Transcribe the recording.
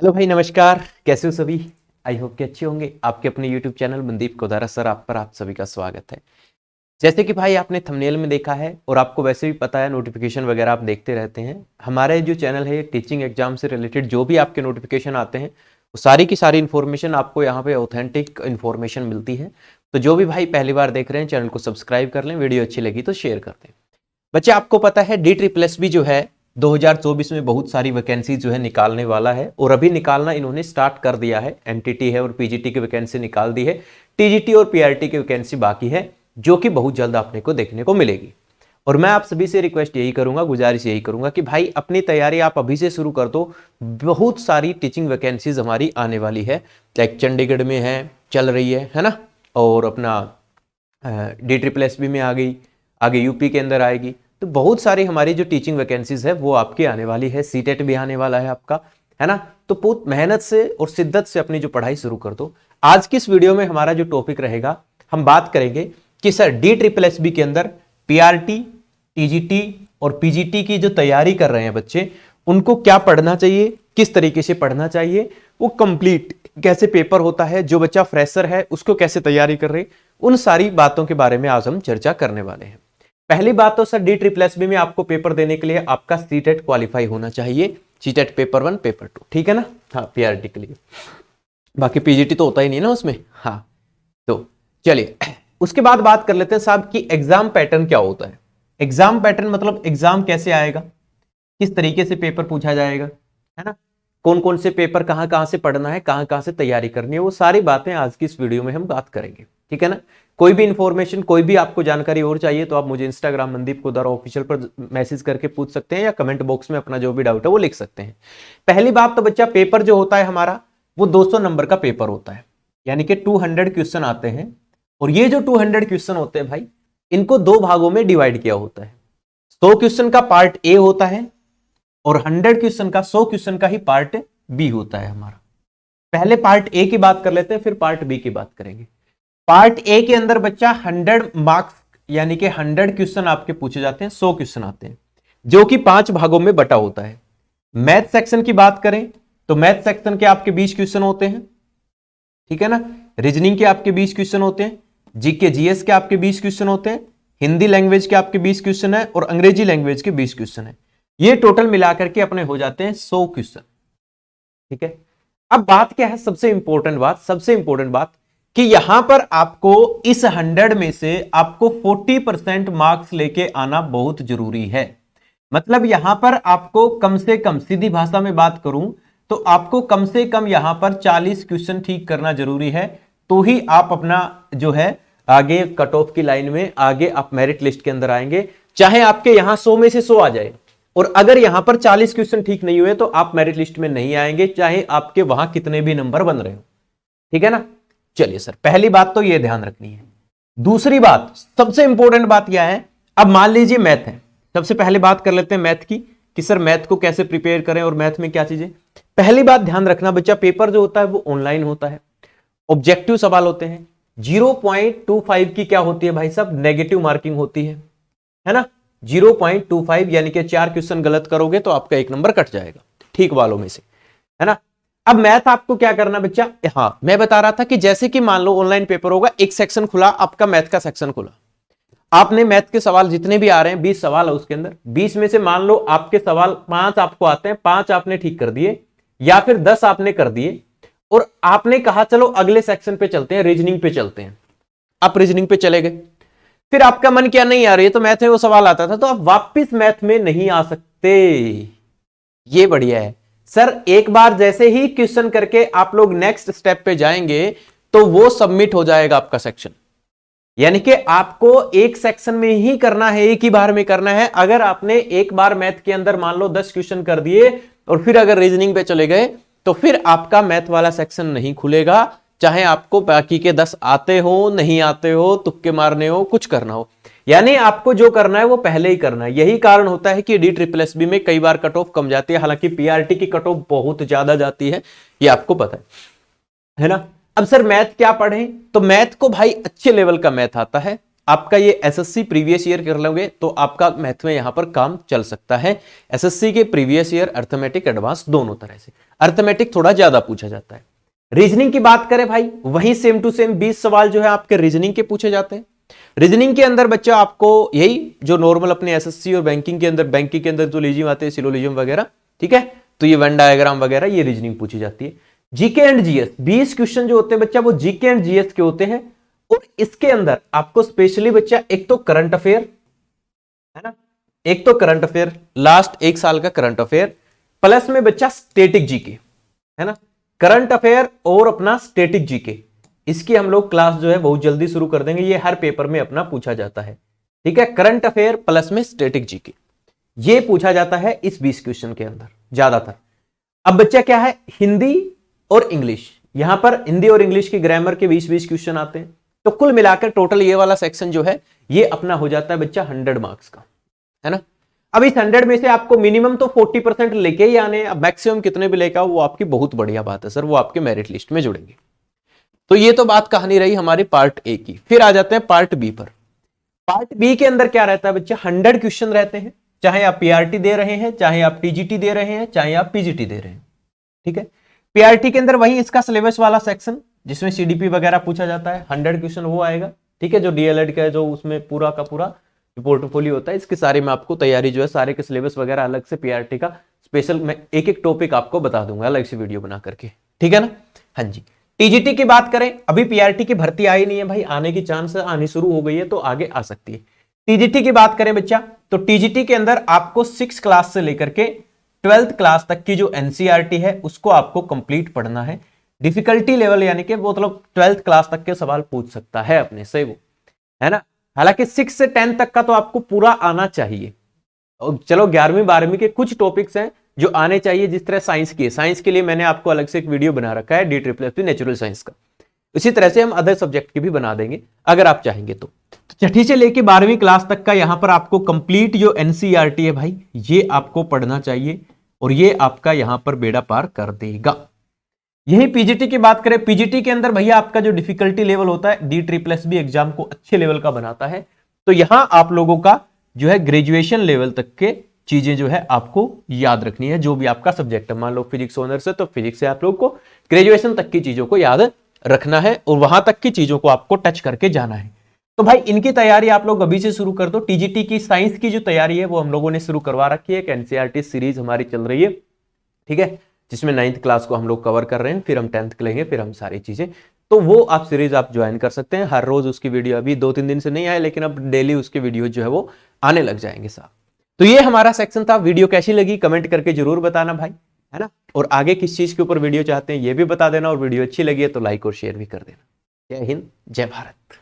Hello भाई, नमस्कार। कैसे हो सभी? आई होप कि अच्छे होंगे। आपके अपने YouTube channel Mandeep Kodara sir आप सभी का स्वागत है। जैसे कि भाई आपने थंबनेल में देखा है और आपको वैसे भी पता है, नोटिफिकेशन वगैरह आप देखते रहते हैं। हमारे जो चैनल है टीचिंग एग्जाम से रिलेटेड जो भी आपके नोटिफिकेशन आते हैं वो सारी की सारी इन्फॉर्मेशन आपको यहाँ पे ऑथेंटिक इन्फॉर्मेशन मिलती है। तो जो भी भाई पहली बार देख रहे हैं चैनल को सब्सक्राइब कर लें, वीडियो अच्छी लगी तो शेयर कर दें। बच्चे, आपको पता है DSSS जो है 2024 में बहुत सारी वैकेंसी जो है निकालने वाला है और अभी निकालना इन्होंने स्टार्ट कर दिया है। एनटीटी है और पीजीटी की वैकेंसी निकाल दी है। टीजीटी और पीआरटी की वैकेंसी बाकी है जो कि बहुत जल्द आपने को देखने को मिलेगी। और मैं आप सभी से रिक्वेस्ट यही करूंगा, गुजारिश यही करूंगा कि भाई अपनी तैयारी आप अभी से शुरू कर दो। बहुत सारी टीचिंग वैकेंसीज हमारी आने वाली है। लाइक चंडीगढ़ में है, चल रही है ना, और अपना DSSS में आ गई, आगे यूपी के अंदर आएगी। तो बहुत सारी हमारी जो टीचिंग वैकेंसीज है वो आपकी आने वाली है। सीटेट भी आने वाला है आपका, है ना। तो बहुत मेहनत से और शिद्दत से अपनी जो पढ़ाई शुरू कर दो। आज की इस वीडियो में हमारा जो टॉपिक रहेगा, हम बात करेंगे कि सर DSSS के अंदर पीआरटी, टीजीटी और पीजीटी की जो तैयारी कर रहे हैं बच्चे, उनको क्या पढ़ना चाहिए, किस तरीके से पढ़ना चाहिए, वो कंप्लीट कैसे पेपर होता है, जो बच्चा फ्रेशर है उसको कैसे तैयारी कर रहे, उन सारी बातों के बारे में आज हम चर्चा करने वाले हैं। पहली बात तो सर DSSS में आपको पेपर देने के लिए आपका सीटेट क्वालिफाई होना चाहिए। सीटेट पेपर 1 पेपर 2, ठीक है ना। हाँ, पीआरटी के लिए। बाकी पीजीटी तो होता ही नहीं ना उसमें। हाँ, तो चलिए उसके बाद बात कर लेते हैं साहब कि एग्जाम पैटर्न क्या होता है। एग्जाम पैटर्न मतलब एग्जाम कैसे आएगा, किस तरीके से पेपर पूछा जाएगा, है ना। कौन कौन से पेपर कहां कहां से पढ़ना है, कहां कहां से तैयारी करनी है, वो सारी बातें आज की इस वीडियो में हम बात करेंगे, ठीक है ना। कोई भी इंफॉर्मेशन, कोई भी आपको जानकारी और चाहिए तो आप मुझे इंस्टाग्राम मनदीप कोदारा ऑफिशियल पर मैसेज करके पूछ सकते हैं या कमेंट बॉक्स में अपना जो भी डाउट है वो लिख सकते हैं। पहली बात तो बच्चा, पेपर जो होता है हमारा वो 200 नंबर का पेपर होता है, यानी कि 200 क्वेश्चन आते हैं। और ये जो 200 क्वेश्चन होते हैं भाई, इनको दो भागों में डिवाइड किया होता है। 100 क्वेश्चन का पार्ट ए होता है और 100 क्वेश्चन का, 100 क्वेश्चन का ही पार्ट बी होता है हमारा। पहले पार्ट ए की बात कर लेते हैं, फिर पार्ट बी की बात करेंगे। पार्ट ए के अंदर बच्चा 100 मार्क्स यानी कि 100 क्वेश्चन आपके पूछे जाते हैं, 100 क्वेश्चन आते हैं, जो कि 5 भागों में बटा होता है। मैथ सेक्शन की बात करें तो मैथ सेक्शन के आपके 20 क्वेश्चन होते हैं, ठीक है ना। रीजनिंग के आपके 20 क्वेश्चन होते हैं, जीके जीएस के आपके 20 क्वेश्चन होते हैं, हिंदी लैंग्वेज के आपके 20 क्वेश्चन है और अंग्रेजी लैंग्वेज के 20 क्वेश्चन है। ये टोटल मिलाकर के अपने हो जाते हैं 100 क्वेश्चन, ठीक है। अब बात क्या है, सबसे इंपॉर्टेंट बात कि यहां पर आपको इस 100 में से आपको 40% मार्क्स लेके आना बहुत जरूरी है। मतलब यहां पर आपको कम से कम, सीधी भाषा में बात करूं तो आपको कम से कम यहां पर 40 क्वेश्चन ठीक करना जरूरी है। तो ही आप अपना जो है आगे कट ऑफ की लाइन में, आगे आप मेरिट लिस्ट के अंदर आएंगे। चाहे आपके यहां 100 में से 100 आ जाए और अगर यहां पर 40 क्वेश्चन ठीक नहीं हुए तो आप मेरिट लिस्ट में नहीं आएंगे, चाहे आपके वहां कितने भी नंबर बन रहे हो, ठीक है ना। चलिए सर, पहली बात तो यह ध्यान रखनी है। दूसरी बात, सबसे इंपॉर्टेंट बात क्या है, अब मान लीजिए मैथ है। सबसे पहले बात कर लेते हैं मैथ की कि सर मैथ को कैसे प्रिपेयर करें और मैथ में क्या चीजें। पहली बात ध्यान रखना बच्चा, पेपर जो होता है वो ऑनलाइन होता है, ऑब्जेक्टिव सवाल होते हैं। 0.25 की क्या होती है भाई साहब, नेगेटिव मार्किंग होती है ना। 0.25 यानी कि 4 क्वेश्चन गलत करोगे तो आपका 1 नंबर कट जाएगा, ठीक वालों में से, है ना। अब मैथ आपको क्या करना बच्चा, हाँ मैं बता रहा था कि जैसे कि मान लो ऑनलाइन पेपर होगा, एक सेक्शन खुला आपका, मैथ का सेक्शन खुला, आपने मैथ के सवाल जितने भी आ रहे हैं 20 सवाल है उसके अंदर, 20 में से मान लो आपके सवाल 5 आपको आते हैं, 5 आपने ठीक कर दिए या फिर 10 आपने कर दिए और आपने कहा चलो अगले सेक्शन पे चलते हैं, रीजनिंग पे चलते हैं। आप रीजनिंग पे चले गए, फिर आपका मन क्या, नहीं आ रही है तो मैथ में वो सवाल आता था, तो आप वापिस मैथ में नहीं आ सकते। ये बढ़िया है सर, एक बार जैसे ही क्वेश्चन करके आप लोग नेक्स्ट स्टेप पे जाएंगे तो वो सबमिट हो जाएगा आपका सेक्शन। यानी कि आपको एक सेक्शन में ही करना है, एक ही बार में करना है। अगर आपने एक बार मैथ के अंदर मान लो 10 क्वेश्चन कर दिए और फिर अगर रीजनिंग पे चले गए तो फिर आपका मैथ वाला सेक्शन नहीं खुलेगा, चाहे आपको बाकी के 10 आते हो, नहीं आते हो, तुक्के मारने हो, कुछ करना हो। यानी आपको जो करना है वो पहले ही करना है। यही कारण होता है कि DSSS में कई बार कट ऑफ कम जाती है, हालांकि पीआरटी की कट ऑफ बहुत ज्यादा जाती है, ये आपको पता है ना। अब सर मैथ क्या पढ़ें, तो मैथ को भाई अच्छे लेवल का मैथ आता है, आपका ये एसएससी प्रीवियस ईयर कर लोगे तो आपका मैथ में यहां पर काम चल सकता है। एसएससी के प्रीवियस ईयर, अर्थमेटिक, एडवांस दोनों तरह से। अर्थमेटिक थोड़ा ज्यादा पूछा जाता है। रीजनिंग की बात करें भाई, वही सेम टू सेम 20 सवाल जो है आपके रीजनिंग के पूछे जाते हैं। रीजनिंग के अंदर बच्चा आपको यही जो नॉर्मल अपने एसएससी और बैंकिंग के अंदर जो लीजियम आते हैं, सिलोजिज्म वगैरह, ठीक है, तो ये वेन डायग्राम वगैरह, ये रीजनिंग पूछी जाती है। जीके एंड जीएस 20 क्वेश्चन जो होते हैं बच्चा वो जीके एंड जीएस के होते हैं। और इसके अंदर आपको स्पेशली बच्चा एक तो करंट अफेयर है ना, एक तो करंट अफेयर, लास्ट एक साल का करंट अफेयर, प्लस में बच्चा स्टैटिक जीके है ना, करंट अफेयर और अपना स्टैटिक जीके, इसकी हम लोग क्लास जो है बहुत जल्दी शुरू कर देंगे। ये हर पेपर में अपना पूछा जाता है, ठीक है। करंट अफेयर प्लस में स्टैटिक जीके, ये पूछा जाता है इस 20 क्वेश्चन के अंदर ज्यादातर। अब बच्चा क्या है, हिंदी और इंग्लिश, यहां पर हिंदी और इंग्लिश की ग्रामर के 20-20 क्वेश्चन आते हैं। तो कुल मिलाकर टोटल ये वाला सेक्शन जो है ये अपना हो जाता है बच्चा 100 मार्क्स का, है ना। अब इस 100 में से आपको मिनिमम तो 40% लेके ही आने, अब मैक्सिमम कितने भी लेकर आओ वो आपकी बहुत बढ़िया बात है सर, वो आपके मेरिट लिस्ट में जुड़ेंगे। तो ये तो बात कहानी रही हमारी पार्ट ए की। फिर आ जाते हैं पार्ट बी पर। पार्ट बी के अंदर क्या रहता है बच्चा, 100 क्वेश्चन रहते हैं, चाहे आप पीआरटी दे रहे हैं, चाहे आप टीजीटी दे रहे हैं, चाहे आप पीजीटी दे रहे हैं, ठीक है। पीआरटी के अंदर वही इसका सिलेबस वाला सेक्शन जिसमें सीडीपी वगैरह पूछा जाता है, 100 क्वेश्चन वो आएगा, ठीक है। जो डीएलएड का है, जो उसमें पूरा का पूरा पोर्टफोलियो होता है, इसके सारे में आपको तैयारी जो है, सारे के सिलेबस वगैरह अलग से पीआरटी का स्पेशल मैं एक एक टॉपिक आपको बता दूंगा अलग से वीडियो बना करके, ठीक है ना। हाँ जी। टीजीटी की बात करें, अभी पीआरटी की भर्ती आई नहीं है भाई, आने की चांस आनी शुरू हो गई है, तो आगे आ सकती है। टीजीटी की बात करें बच्चा, तो टीजीटी के अंदर आपको 6 क्लास से लेकर के 12th क्लास तक की जो एनसीईआरटी है उसको आपको कंप्लीट पढ़ना है। डिफिकल्टी लेवल यानी कि वो मतलब 12th क्लास तक के सवाल पूछ सकता है अपने से, वो है ना। हालांकि 6 से 10 तक का तो आपको पूरा आना चाहिए। और चलो 11वीं 12वीं के कुछ टॉपिक्स हैं जो आने चाहिए, जिस तरह साइंस की, साइंस के लिए मैंने आपको अलग से एक वीडियो बना रखा है DSSS नेचुरल साइंस का। इसी तरह से हम अदर सब्जेक्ट की भी बना देंगे अगर आप चाहेंगे तो। छठी से लेके 12वीं क्लास तक का यहां पर आपको कंप्लीट जो एनसीईआरटी है भाई, ये आपको पढ़ना चाहिए और ये आपका यहां पर बेड़ा पार कर देगा। यही पीजीटी की बात करें, पीजीटी के अंदर भैया आपका जो डिफिकल्टी लेवल होता है DSSS एग्जाम को अच्छे लेवल का बनाता है। तो यहां आप लोगों का जो है ग्रेजुएशन लेवल तक के चीजें जो है आपको याद रखनी है, जो भी आपका सब्जेक्ट है। मान लो फिजिक्स ऑनर्स है तो फिजिक्स से आप लोग को ग्रेजुएशन तक की चीजों को याद रखना है और वहां तक की चीजों को आपको टच करके जाना है। तो भाई इनकी तैयारी आप लोग अभी से शुरू कर दो। टीजीटी की साइंस की जो तैयारी है वो हम लोगों ने शुरू करवा रखी है, एक एनसीईआरटी सीरीज हमारी चल रही है, ठीक है, जिसमें 9th क्लास को हम लोग कवर कर रहे हैं, फिर हम 10th के लेंगे, फिर हम सारी चीजें। तो वो आप सीरीज आप ज्वाइन कर सकते हैं। हर रोज उसकी वीडियो, अभी 2-3 दिन से नहीं आए, लेकिन अब डेली उसके वीडियो जो है वो आने लग जाएंगे साहब। तो ये हमारा सेक्शन था। वीडियो कैसी लगी कमेंट करके जरूर बताना भाई, है ना। और आगे किस चीज के ऊपर वीडियो चाहते हैं ये भी बता देना, और वीडियो अच्छी लगी है तो लाइक और शेयर भी कर देना। जय हिंद, जय भारत।